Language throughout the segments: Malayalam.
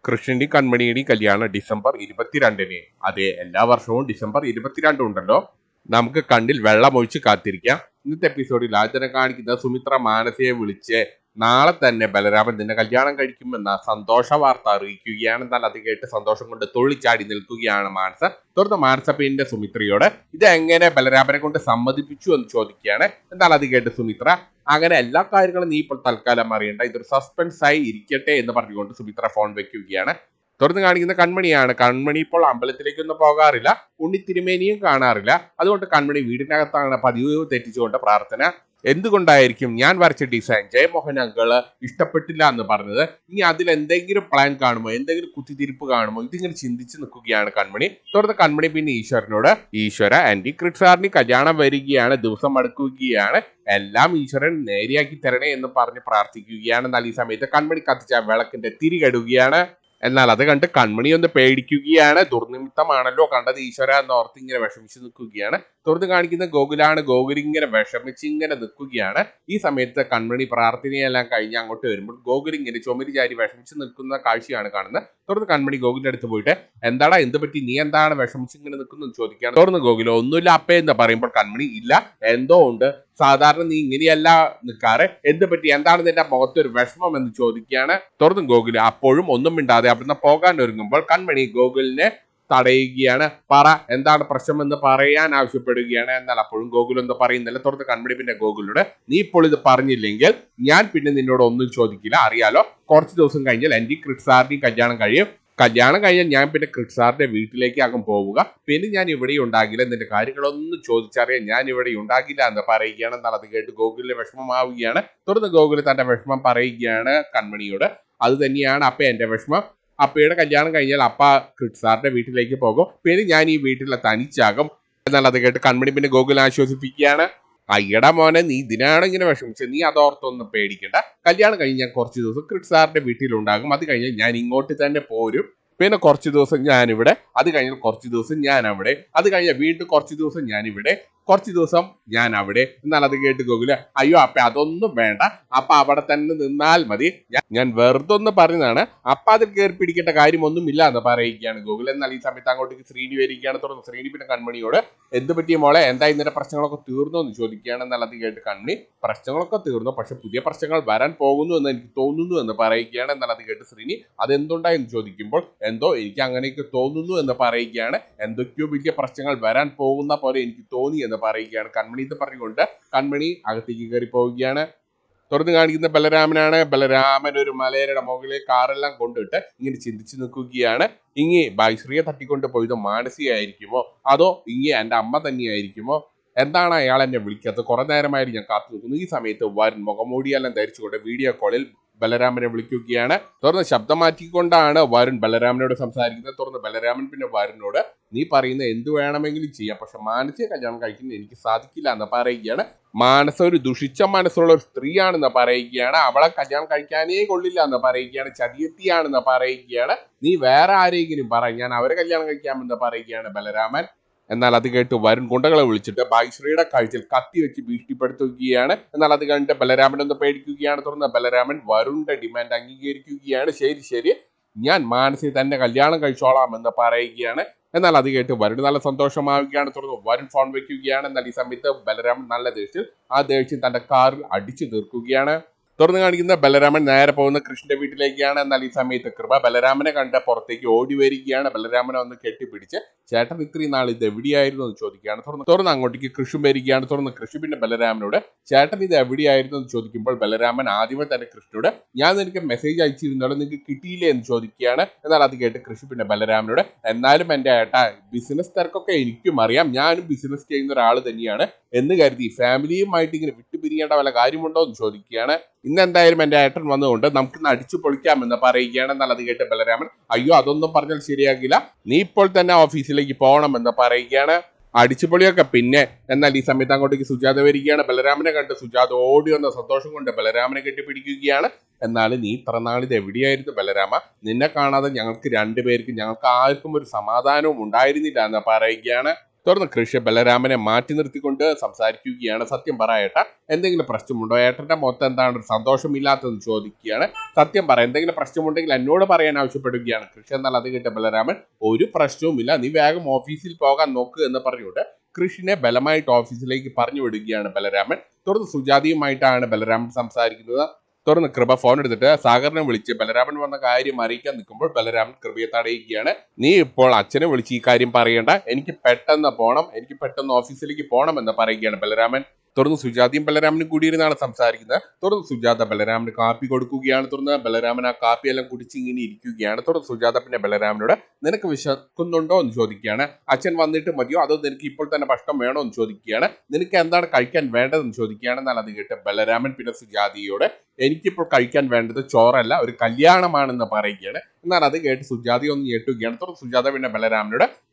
കൃഷ്ണന്റെയും കൺമണിയുടെയും കല്യാണം ഡിസംബർ 22-ന്. അതെ, എല്ലാ വർഷവും ഡിസംബർ 22 ഉണ്ടല്ലോ. നമുക്ക് കണ്ണിൽ വെള്ളമൊഴിച്ച് കാത്തിരിക്കാം. ഇന്നത്തെ എപ്പിസോഡിൽ ആദ്യം കാണിക്കുന്ന സുമിത്ര മാനസയെ വിളിച്ച് നാളെ തന്നെ ബലരാമൻ നിന്നെ കല്യാണം കഴിക്കുമെന്ന സന്തോഷ വാർത്ത അറിയിക്കുകയാണ്. എന്നാൽ അത് കേട്ട് സന്തോഷം കൊണ്ട് തുള്ളിച്ചാടി നിൽക്കുകയാണ് മാനസ. തുടർന്ന് മാനസ പിന്നെ സുമിത്രയോട് ഇത് എങ്ങനെ ബലരാമനെ കൊണ്ട് സമ്മതിപ്പിച്ചു എന്ന് ചോദിക്കുകയാണ്. എന്നാൽ അത് കേട്ട് സുമിത്ര അങ്ങനെ എല്ലാ കാര്യങ്ങളും നീ ഇപ്പോൾ തൽക്കാലം അറിയണ്ട, ഇതൊരു സസ്പെൻസ് ആയി ഇരിക്കട്ടെ എന്ന് പറഞ്ഞുകൊണ്ട് സുമിത്ര ഫോൺ വെക്കുകയാണ്. തുടർന്ന് കാണിക്കുന്ന കൺമണിയാണ്. കൺമണി ഇപ്പോൾ അമ്പലത്തിലേക്കൊന്നും പോകാറില്ല, ഉണ്ണി തിരുമേനിയും കാണാറില്ല. അതുകൊണ്ട് കൺമണി വീടിനകത്താണ് പതിവ് തെറ്റിച്ചുകൊണ്ട് പ്രാർത്ഥന. എന്തുകൊണ്ടായിരിക്കും ഞാൻ വരച്ച ഡിസൈൻ ജയമോഹൻ അങ്കിള് ഇഷ്ടപ്പെട്ടില്ല എന്ന് പറഞ്ഞത്? ഇനി അതിൽ എന്തെങ്കിലും പ്ലാൻ കാണുമോ, എന്തെങ്കിലും കുത്തിത്തിരിപ്പ് കാണുമോ? ഇതിങ്ങനെ ചിന്തിച്ച് നിൽക്കുകയാണ് കൺമണി. തുടർന്ന് കൺമണി പിന്നെ ഈശ്വരനോട് ഈശ്വര ആന്റി ക്രിസാറിന് കല്യാണം വരികയാണ്, ദിവസം അടുക്കുകയാണ്, എല്ലാം ഈശ്വരൻ നേരെയാക്കി തരണേ എന്ന് പറഞ്ഞ് പ്രാർത്ഥിക്കുകയാണ്. എന്നാൽ ഈ സമയത്ത് കൺമണി കത്തിച്ച വിളക്കിന്റെ തിരികെടുകയാണ്. എന്നാൽ അത് കണ്ട് കൺമണി ഒന്ന് പേടിക്കുകയാണ്. ദുർനിമിത്തമാണല്ലോ കണ്ടത് ഈശ്വര എന്നോർത്ത് ഇങ്ങനെ വിഷമിച്ച് നിൽക്കുകയാണ്. തുറന്ന് കാണിക്കുന്ന ഗോകുലാണ്. ഗോകുൽ ഇങ്ങനെ വിഷമിച്ച് ഇങ്ങനെ നിൽക്കുകയാണ്. ഈ സമയത്ത് കൺമണി പ്രാർത്ഥനയെല്ലാം കഴിഞ്ഞ് അങ്ങോട്ട് വരുമ്പോൾ ഗോകുൽ ഇങ്ങനെ ചുമരി ചാരി വിഷമിച്ച് നിൽക്കുന്ന കാഴ്ചയാണ് കാണുന്നത്. തുറന്ന് കൺമണി ഗോകുലിന്റെ അടുത്ത് പോയിട്ട് എന്താടാ, എന്ത് പറ്റി, നീ എന്താണ് വിഷമിച്ച് ഇങ്ങനെ നിൽക്കുന്നു ചോദിക്കുകയാണ്. തുറന്ന് ഗോകുൽ ഒന്നുമില്ല അപ്പേ എന്ന് പറയുമ്പോൾ കൺമണി ഇല്ല, എന്തോ ഉണ്ട്, സാധാരണ നീ ഇങ്ങനെയല്ല നിൽക്കാറ്, എന്ത് പറ്റി, എന്താണ് നിന്റെ മുഖത്തൊരു വിഷമം എന്ന് ചോദിക്കുകയാണ്. തുറന്ന് ഗോകുൽ അപ്പോഴും ഒന്നും മിണ്ടാതെ അവിടുന്ന് പോകാൻ ഒരുങ്ങുമ്പോൾ കൺമണി ഗോകുലിനെ തടയുകയാണ്. പറ, എന്താണ് പ്രശ്നമെന്ന് പറയാൻ ആവശ്യപ്പെടുകയാണ്. എന്നാൽ അപ്പോഴും ഗോകുൽ ഒന്നും പറയുന്നില്ല. തുറന്ന് കൺമണി പിന്നെ ഗോകുലിനോട് നീ ഇപ്പോൾ ഇത് പറഞ്ഞില്ലെങ്കിൽ ഞാൻ പിന്നെ നിന്നോട് ഒന്നും ചോദിക്കില്ല, അറിയാലോ, കുറച്ച് ദിവസം കഴിഞ്ഞാൽ എൻ്റെ ക്രിസാറിന്റെയും കല്യാണം കഴിയും, കല്യാണം കഴിഞ്ഞാൽ ഞാൻ പിന്നെ ക്രിസാറിന്റെ വീട്ടിലേക്ക് ആകും പോവുക, പിന്നെ ഞാൻ ഇവിടെ ഉണ്ടാകില്ല, നിന്റെ കാര്യങ്ങളൊന്നും ചോദിച്ചറിയാൻ ഞാൻ ഇവിടെ ഉണ്ടാകില്ല എന്ന് പറയുകയാണ്. എന്നാൽ അത് കേട്ട് ഗോകുലിന് വിഷമമാവുകയാണ്. തുടർന്ന് ഗോകുൽ തന്റെ വിഷമം പറയുകയാണ് കൺമണിയോട്. അത് തന്നെയാണ് അപ്പ എന്റെ വിഷമം, അപ്പയുടെ കല്യാണം കഴിഞ്ഞാൽ അപ്പ ക്രിസാറിന്റെ വീട്ടിലേക്ക് പോകും, പിന്നെ ഞാൻ ഈ വീട്ടിലെ തനിച്ചാകും. എന്നാൽ അത് കേട്ട് കൺമണി പിന്നെ ഗോകുൽ ആശ്വസിപ്പിക്കുകയാണ്. അയ്യടാ മോനെ, നീ ഇതിനാണ് ഇങ്ങനെ വിഷമിച്ചത്, നീ അതോർത്തൊന്നും പേടിക്കണ്ട, കല്യാണം കഴിഞ്ഞ് ഞാൻ കുറച്ച് ദിവസം ക്രിസാറിന്റെ വീട്ടിലുണ്ടാകും, അത് കഴിഞ്ഞാൽ ഞാൻ ഇങ്ങോട്ട് തന്നെ പോരും, പിന്നെ കുറച്ച് ദിവസം ഞാനിവിടെ, അത് കഴിഞ്ഞാൽ കുറച്ച് ദിവസം ഞാൻ അവിടെ, അത് കഴിഞ്ഞാൽ വീണ്ടും കുറച്ച് ദിവസം ഞാനിവിടെ, കുറച്ച് ദിവസം ഞാൻ അവിടെ. എന്നാൽ അത് കേട്ട് ഗോകുല അയ്യോ അപ്പ അതൊന്നും വേണ്ട, അപ്പ അവിടെ തന്നെ നിന്നാൽ മതി, ഞാൻ വെറുതെ ഒന്ന് പറഞ്ഞതാണ്, അപ്പ അതിൽ കയറി പിടിക്കേണ്ട കാര്യമൊന്നും ഇല്ല എന്ന് പറയുകയാണ് ഗോകുൽ. എന്നാൽ ഈ സമയത്ത് അങ്ങോട്ടേക്ക് ശ്രീനി വരികയാണ്. തുടർന്ന് ശ്രീനി പിന്നെ കൺമണിയോട് എന്ത് പറ്റിയ മോളെ, എന്താ ഇന്നലെ പ്രശ്നങ്ങളൊക്കെ തീർന്നു എന്ന് ചോദിക്കുകയാണ്. എന്നാൽ അത് കേട്ട് കൺമണി പ്രശ്നങ്ങളൊക്കെ തീർന്നു, പക്ഷെ പുതിയ പ്രശ്നങ്ങൾ വരാൻ പോകുന്നു എന്ന് എനിക്ക് തോന്നുന്നു എന്ന് പറയുകയാണ്. എന്നാൽ അത് കേട്ട് ശ്രീനി അതെന്തുണ്ടായെന്ന് ചോദിക്കുമ്പോൾ എന്തോ എനിക്ക് അങ്ങനെയൊക്കെ തോന്നുന്നു എന്ന് പറയുകയാണ്. എന്തൊക്കെയോ വലിയ പ്രശ്നങ്ങൾ വരാൻ പോകുന്ന പോലെ എനിക്ക് തോന്നി എന്ന് പറയുകയാണ് കൺമണി എന്ന് പറഞ്ഞുകൊണ്ട് കൺമണി അകത്തേക്ക് കയറി പോവുകയാണ്. തുറന്ന് കാണിക്കുന്ന ബലരാമനാണ്. ബലരാമൻ ഒരു മലയുടെ മുകളിൽ കാറെല്ലാം കൊണ്ടിട്ട് ഇങ്ങനെ ചിന്തിച്ചു നിൽക്കുകയാണ്. ഇങ്ങി ഭാഗ്യശ്രീയെ തട്ടിക്കൊണ്ട് പോയത് മാനസികമായിരിക്കുമോ, അതോ ഇങ്ങി എൻ്റെ അമ്മ തന്നെയായിരിക്കുമോ, എന്താണ് അയാൾ എന്നെ വിളിക്കാത്തത്, കുറെ നേരമായിട്ട് ഞാൻ കാത്തു നിൽക്കുന്നു. ഈ സമയത്ത് വരുൺ മുഖമൂടിയെല്ലാം ധരിച്ചുകൊണ്ട് വീഡിയോ കോളിൽ ബലരാമനെ വിളിക്കുകയാണ്. തുറന്ന് ശബ്ദം മാറ്റിക്കൊണ്ടാണ് വരുൺ ബലരാമനോട് സംസാരിക്കുന്നത്. തുറന്ന് ബലരാമൻ പിന്നെ വരുണിനോട് നീ പറയുന്ന എന്ത് വേണമെങ്കിലും ചെയ്യാം, പക്ഷെ മാനസിക കല്യാണം കഴിക്കുന്നത് എനിക്ക് സാധിക്കില്ല എന്ന് പറയുകയാണ്. മാനസ ഒരു ദുഷിച്ച മനസ്സുള്ള ഒരു സ്ത്രീയാണെന്ന് പറയുകയാണ്, അവളെ കല്യാണം കഴിക്കാനേ കൊള്ളില്ല എന്ന് പറയുകയാണ്, ചതിയെത്തിയാണെന്ന് പറയുകയാണ്, നീ വേറെ ആരെങ്കിലും പറ, ഞാൻ അവരെ കല്യാണം കഴിക്കാമെന്ന് പറയുകയാണ് ബലരാമൻ. എന്നാൽ അത് കേട്ട് വരുൺ ഗുണ്ടകളെ വിളിച്ചിട്ട് ഭാഗ്യശ്രീയുടെ കാഴ്ചയിൽ കത്തി വെച്ച് ഭീഷണിപ്പെടുത്തുകയാണ്. എന്നാൽ അത് കണ്ടിട്ട് ബലരാമൻ ഒന്ന് പേടിക്കുകയാണ്. തുടർന്ന് ബലരാമൻ വരുണിന്റെ ഡിമാൻഡ് അംഗീകരിക്കുകയാണ്. ശരി ശരി, ഞാൻ മാനസിക തന്നെ കല്യാണം കഴിച്ചോളാം എന്ന് പറയുകയാണ്. എന്നാൽ അത് കേട്ട് വരുൺ നല്ല സന്തോഷമാവുകയാണ്. തുടർന്ന് വരുൺ ഫോൺ വെക്കുകയാണ്. എന്നാൽ ഈ സമയത്ത് ബലരാമൻ നല്ല ദേഷ്യത്തിൽ ആ ദേഷ്യം തന്റെ കാറിൽ അടിച്ചു തീർക്കുകയാണ്. തുറന്നു കാണിക്കുന്ന ബലരാമൻ നേരെ പോകുന്ന കൃഷ്ണന്റെ വീട്ടിലേക്കാണ്. എന്നാൽ ഈ സമയത്ത് കൃപ ബലരാമനെ കണ്ട് പുറത്തേക്ക് ഓടി വരികയാണ്. ബലരാമനെ ഒന്ന് കെട്ടിപ്പിടിച്ച് ചേട്ടൻ ഇത്രയും നാൾ ഇത് എവിടെയായിരുന്നു എന്ന് ചോദിക്കുകയാണ്. തുറന്ന് അങ്ങോട്ടേക്ക് കൃഷി വരികയാണ്. തുറന്ന് കൃഷി പിന്നെ ബലരാമനോട് ചേട്ടൻ ഇത് എവിടെയായിരുന്നു എന്ന് ചോദിക്കുമ്പോൾ ബലരാമൻ ആദ്യമേ തന്നെ കൃഷ്ണനോട് ഞാൻ നിനക്ക് മെസ്സേജ് അയച്ചിരുന്നോളൂ, നിങ്ങൾക്ക് കിട്ടിയില്ലേ എന്ന് ചോദിക്കുകയാണ്. എന്നാൽ അത് കേട്ട് കൃഷി പിന്നെ ബലരാമനോട് എന്നാലും എൻ്റെ ഏട്ടാ, ബിസിനസ് തിരക്കൊക്കെ എനിക്കും അറിയാം, ഞാനും ബിസിനസ് ചെയ്യുന്ന ഒരാൾ തന്നെയാണ് എന്ന് കരുതി ഫാമിലിയുമായിട്ട് ഇങ്ങനെ വിട്ടുപിരിയേണ്ട വല്ല കാര്യമുണ്ടോ എന്ന് ചോദിക്കുകയാണ്. ഇന്ന് എന്തായാലും എൻ്റെ ഏട്ടൻ വന്നുകൊണ്ട് നമുക്കിന്ന് അടിച്ചു പൊളിക്കാമെന്ന് പറയുകയാണ്. എന്നാൽ അത് കേട്ട് ബലരാമൻ അയ്യോ അതൊന്നും പറഞ്ഞാൽ ശരിയാകില്ല, നീ ഇപ്പോൾ തന്നെ ഓഫീസിലേക്ക് പോകണമെന്ന് പറയുകയാണ്. അടിച്ചുപൊളിയൊക്കെ പിന്നെ. എന്നാൽ ഈ സമയത്ത് അങ്ങോട്ടേക്ക് സുജാത വരികയാണ്. ബലരാമനെ കണ്ട് സുജാത ഓടി വന്ന സന്തോഷം കൊണ്ട് ബലരാമനെ കെട്ടിപ്പിടിക്കുകയാണ്. എന്നാൽ നീ ഇത്ര നാളിത് എവിടെയായിരുന്നു ബലരാമ, നിന്നെ കാണാതെ ഞങ്ങൾക്ക് രണ്ടുപേർക്കും ഞങ്ങൾക്ക് ആർക്കും ഒരു സമാധാനവും ഉണ്ടായിരുന്നില്ല എന്ന് പറയുകയാണ്. തുടർന്ന് കൃഷി ബലരാമനെ മാറ്റി നിർത്തിക്കൊണ്ട് സംസാരിക്കുകയാണ്. സത്യം പറ ഏട്ടാ, എന്തെങ്കിലും പ്രശ്നമുണ്ടോ? ഏട്ടന്റെ മൊത്തം എന്താണ് ഒരു സന്തോഷമില്ലാത്തതെന്ന് ചോദിക്കുകയാണ്. സത്യം പറ, എന്തെങ്കിലും പ്രശ്നമുണ്ടെങ്കിൽ എന്നോട് പറയാൻ ആവശ്യപ്പെടുകയാണ് കൃഷി. എന്നാൽ അത് കേട്ട ബലരാമൻ, ഒരു പ്രശ്നവുമില്ല, നീ വേഗം ഓഫീസിൽ പോകാൻ നോക്ക് എന്ന് പറഞ്ഞുകൊണ്ട് കൃഷിനെ ബലമായിട്ട് ഓഫീസിലേക്ക് പറഞ്ഞു വിടുകയാണ് ബലരാമൻ. തുടർന്ന് സുജാതയുമായിട്ടാണ് ബലരാമൻ സംസാരിക്കുന്നത്. തുടർന്ന് കൃപ ഫോൺ എടുത്തിട്ട് സാഗറിനെ വിളിച്ച് ബലരാമൻ വന്ന കാര്യം അറിയിക്കാൻ നിൽക്കുമ്പോൾ ബലരാമൻ കൃപയെ തടയുകയാണ്. നീ ഇപ്പോൾ അച്ഛനെ വിളിച്ച് ഈ കാര്യം പറയണ്ട, എനിക്ക് പെട്ടെന്ന് പോകണം, എനിക്ക് പെട്ടെന്ന് ഓഫീസിലേക്ക് പോകണം എന്ന് പറയുകയാണ് ബലരാമൻ. തുടർന്ന് സുജാതയും ബലരാമനും കൂടിയിരുന്നാണ് സംസാരിക്കുന്നത്. തുടർന്ന് സുജാത ബലരാമന് കാപ്പി കൊടുക്കുകയാണ്. തുടർന്ന് ബലരാമൻ ആ കാപ്പിയെല്ലാം കുടിച്ച് ഇങ്ങനെ ഇരിക്കുകയാണ്. തുടർന്ന് സുജാത പിന്നെ ബലരാമനോട്, നിനക്ക് വിശക്കുന്നുണ്ടോ എന്ന് ചോദിക്കുകയാണ്. അച്ഛൻ വന്നിട്ട് മതിയോ, അതോ നിനക്ക് ഇപ്പോൾ തന്നെ ഭക്ഷണം വേണോ എന്ന് ചോദിക്കുകയാണ്. നിനക്ക് എന്താണ് കഴിക്കാൻ വേണ്ടതെന്ന് ചോദിക്കുകയാണ്. എന്നാൽ അത് കേട്ട് ബലരാമൻ പിന്നെ സുജാതയോട്, എനിക്കിപ്പോൾ കഴിക്കാൻ വേണ്ടത് ചോറല്ല, ഒരു കല്യാണമാണെന്ന് പറയുകയാണ്. എന്നാൽ അത് കേട്ട് സുജാത ഒന്ന് ഞെട്ടുകയാണ്. തുടർന്ന് സുജാത പിന്നെ ബലരാമനോട്,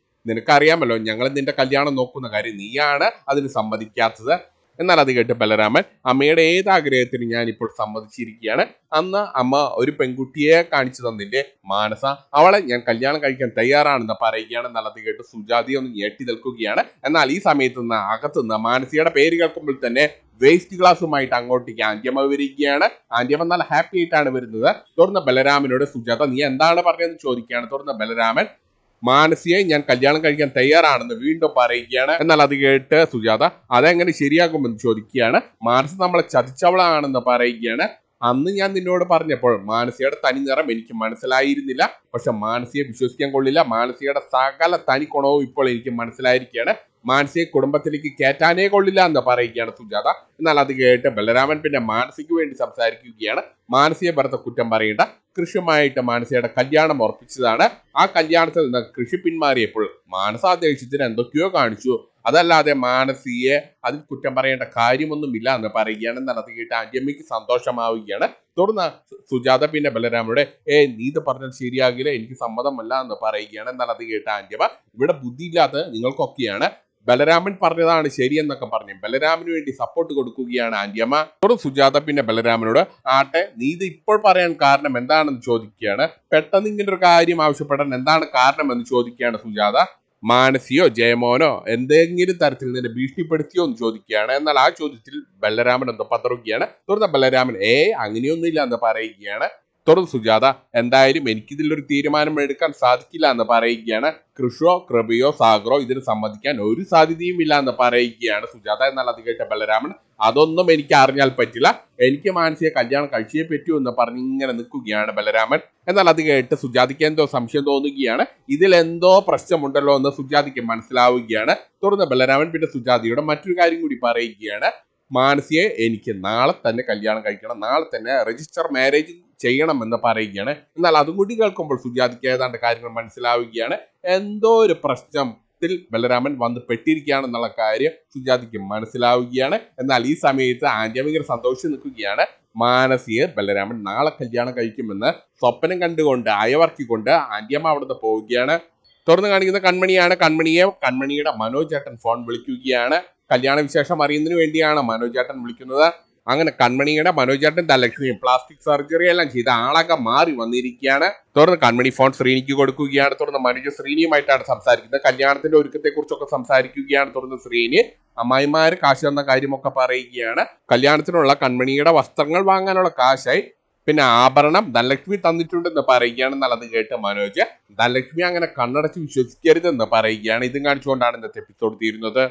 നിനക്കറിയാമല്ലോ ഞങ്ങൾ നിന്റെ കല്യാണം നോക്കുന്ന കാര്യം, നീയാണ് അതിന് സമ്മതിക്കാത്തത്. എന്നാൽ അത് കേട്ട് ബലരാമൻ, അമ്മയുടെ ഏതാഗ്രഹത്തിന് ഞാൻ ഇപ്പോൾ സമ്മതിച്ചിരിക്കുകയാണ്. അന്ന് അമ്മ ഒരു പെൺകുട്ടിയെ കാണിച്ചു തന്നില്ലേ, മാനസ, അവളെ ഞാൻ കല്യാണം കഴിക്കാൻ തയ്യാറാണെന്ന് പറയുകയാണ്. എന്നാൽ അത് കേട്ട് സുജാതി ഒന്ന് ഞെട്ടി നിൽക്കുകയാണ്. എന്നാൽ ഈ സമയത്ത് നിന്ന് അകത്തുനിന്ന് മാനസിയുടെ പേര് കേൾക്കുമ്പോൾ തന്നെ വേസ്റ്റ് ഗ്ലാസുമായിട്ട് അങ്ങോട്ടേക്ക് ആന്റിയമ്മ വരികയാണ്. ആന്റിയമ്മ നല്ല ഹാപ്പി ആയിട്ടാണ് വരുന്നത്. തുടർന്ന് ബലരാമനോട് സുജാത, നീ എന്താണ് പറഞ്ഞതെന്ന് ചോദിക്കുകയാണ്. തുടർന്ന് ബലരാമൻ, മാനസിയെ ഞാൻ കല്യാണം കഴിക്കാൻ തയ്യാറാണെന്ന് വീണ്ടും പറയുകയാണ്. എന്നാൽ അത് കേട്ട് സുജാത, അതെങ്ങനെ ശരിയാകുമെന്ന് ചോദിക്കുകയാണ്. മാനസ നമ്മളെ ചതിച്ചവളാണെന്ന് പറയുകയാണ്. അന്ന് ഞാൻ നിന്നോട് പറഞ്ഞപ്പോൾ മാനസിയുടെ തനി നിറം എനിക്ക് മനസ്സിലായിരുന്നില്ല, പക്ഷെ മാനസിയെ വിശ്വസിക്കാൻ കൊള്ളില്ല. മാനസിയുടെ സകല തനി ഗുണവും ഇപ്പോൾ എനിക്ക് മനസ്സിലായിരിക്കുകയാണ്. മാനസിയെ കുടുംബത്തിലേക്ക് കയറ്റാനേ കൊള്ളില്ല എന്ന് പറയുകയാണ് സുജാത. എന്നാൽ അത് കേട്ട് ബലരാമൻ പിന്നെ മാനസിക്ക് വേണ്ടി സംസാരിക്കുകയാണ്. മാനസിയെ ഭർത്ത കുറ്റം പറയേണ്ട, കൃഷിയുമായിട്ട് മാനസിയുടെ കല്യാണം ഉറപ്പിച്ചതാണ്. ആ കല്യാണത്തിൽ നിന്ന് കൃഷി പിന്മാറിയപ്പോൾ മാനസ ദേഷ്യത്തിന് എന്തൊക്കെയോ കാണിച്ചു, അതല്ലാതെ മാനസിയെ അതിൽ കുറ്റം പറയേണ്ട കാര്യമൊന്നുമില്ല എന്ന് പറയുകയാണ്. എന്നാൽ അത് കേട്ട് ആന്റിയമ്മയ്ക്ക് സന്തോഷമാവുകയാണ്. തുടർന്ന് സുജാത പിന്നെ ബലരാമനോട്, നീ ഇത് പറഞ്ഞത് ശരിയാകില്ല, എനിക്ക് സമ്മതമല്ല എന്ന് പറയുകയാണ്. എന്നാൽ അത് കേട്ട ആന്റിയമ്മ, ഇവിടെ ബുദ്ധിയില്ലാത്ത നിങ്ങൾക്കൊക്കെയാണ്, ബലരാമൻ പറഞ്ഞതാണ് ശരിയെന്നൊക്കെ പറഞ്ഞു ബലരാമന് വേണ്ടി സപ്പോർട്ട് കൊടുക്കുകയാണ് ആന്റിയമ്മ. തുടർന്ന് സുജാത പിന്നെ ബലരാമനോട്, ആട്ടെ നീ ഇത് ഇപ്പോൾ പറയാൻ കാരണം എന്താണെന്ന് ചോദിക്കുകയാണ്. പെട്ടെന്ന് ഇങ്ങനെ ഒരു കാര്യം ആവശ്യപ്പെടാൻ എന്താണ് കാരണം എന്ന് ചോദിക്കുകയാണ് സുജാത. മാനസിയോ ജയമോനോ എന്തെങ്കിലും തരത്തിൽ നിന്നെ ഭീഷണിപ്പെടുത്തിയോ എന്ന് ചോദിക്കുകയാണ്. എന്നാൽ ആ ചോദ്യത്തിൽ ബലരാമൻ എന്തോ പതറുകയാണ്. തുടർന്ന് ബലരാമൻ അങ്ങനെയൊന്നുമില്ല എന്ന് പറയുകയാണ്. തുടർന്ന് സുജാത, എന്തായാലും എനിക്കിതിലൊരു തീരുമാനം എടുക്കാൻ സാധിക്കില്ല എന്ന് പറയുകയാണ്. കൃഷോ കൃപയോ സാഗറോ ഇതിന് സമ്മതിക്കാൻ ഒരു സാധ്യതയും ഇല്ല എന്ന് പറയുകയാണ് സുജാത. എന്നാൽ അത് കേട്ട ബലരാമൻ, അതൊന്നും എനിക്ക് അറിഞ്ഞാൽ പറ്റില്ല, എനിക്ക് മാനസിയെ കല്യാണം കഴിച്ചേ പറ്റൂ എന്ന് പറഞ്ഞ് ഇങ്ങനെ നിൽക്കുകയാണ് ബലരാമൻ. എന്നാൽ അത് കേട്ട് സുജാതിക്ക് എന്തോ സംശയം തോന്നുകയാണ്. ഇതിലെന്തോ പ്രശ്നമുണ്ടല്ലോ എന്ന് സുജാതിക്ക് മനസ്സിലാവുകയാണ്. തുടർന്ന് ബലരാമൻ പിന്നെ സുജാതിയുടെ മറ്റൊരു കാര്യം കൂടി പറയുകയാണ്. മാനസിയെ എനിക്ക് നാളെ തന്നെ കല്യാണം കഴിക്കണം, നാളെ തന്നെ രജിസ്റ്റർ മാരേജ് ചെയ്യണമെന്ന് പറയുകയാണ്. എന്നാൽ അതും കൂടി കേൾക്കുമ്പോൾ സുജാതിക്ക് ഏതാണ്ട് കാര്യങ്ങൾ മനസ്സിലാവുകയാണ്. എന്തോ ഒരു പ്രശ്നത്തിൽ ബലരാമൻ വന്ന് പെട്ടിരിക്കുകയാണെന്നുള്ള കാര്യം സുജാതിക്ക് മനസ്സിലാവുകയാണ്. എന്നാൽ ഈ സമയത്ത് ആന്റിയമ്മ ഭയങ്കര സന്തോഷിച്ച് നിൽക്കുകയാണ്. മാനസിയെ ബലരാമൻ നാളെ കല്യാണം കഴിക്കുമെന്ന് സ്വപ്നം കണ്ടുകൊണ്ട് അയവർക്കിക്കൊണ്ട് ആന്റിയമ്മ അവിടുന്ന് പോവുകയാണ്. തുറന്ന് കാണിക്കുന്ന കൺമണിയാണ്. കൺമണിയുടെ മനോജ് ചേട്ടൻ ഫോൺ വിളിക്കുകയാണ്. കല്യാണ വിശേഷം അറിയുന്നതിന് വേണ്ടിയാണ് മനോജ് ചേട്ടൻ വിളിക്കുന്നത്. അങ്ങനെ കൺമണിയുടെ മനോജ് ചേട്ടൻ ധനലക്ഷ്മിയും പ്ലാസ്റ്റിക് സർജറി എല്ലാം ചെയ്ത് ആളൊക്കെ മാറി വന്നിരിക്കുകയാണ്. തുടർന്ന് കൺമണി ഫോൺ ശ്രീനിക്ക് കൊടുക്കുകയാണ്. തുടർന്ന് മനോജ് ശ്രീനിയുമായിട്ടാണ് സംസാരിക്കുന്നത്. കല്യാണത്തിന്റെ ഒരുക്കത്തെ കുറിച്ചൊക്കെ സംസാരിക്കുകയാണ്. തുടർന്ന് ശ്രീനി അമ്മായിമാര് കാശ് തന്ന കാര്യമൊക്കെ പറയുകയാണ്. കല്യാണത്തിനുള്ള കൺമണിയുടെ വസ്ത്രങ്ങൾ വാങ്ങാനുള്ള കാശായി പിന്നെ ആഭരണം ധനലക്ഷ്മി തന്നിട്ടുണ്ടെന്ന് പറയുകയാണ്. എന്നാൽ അത് കേട്ട് മനോജ്, ധനലക്ഷ്മി അങ്ങനെ കണ്ണടച്ച് വിശ്വസിക്കരുതെന്ന് പറയുകയാണ്. ഇതും കാണിച്ചുകൊണ്ടാണ് ഇന്നത്തെ എപ്പിസോഡ് തീരുന്നത്.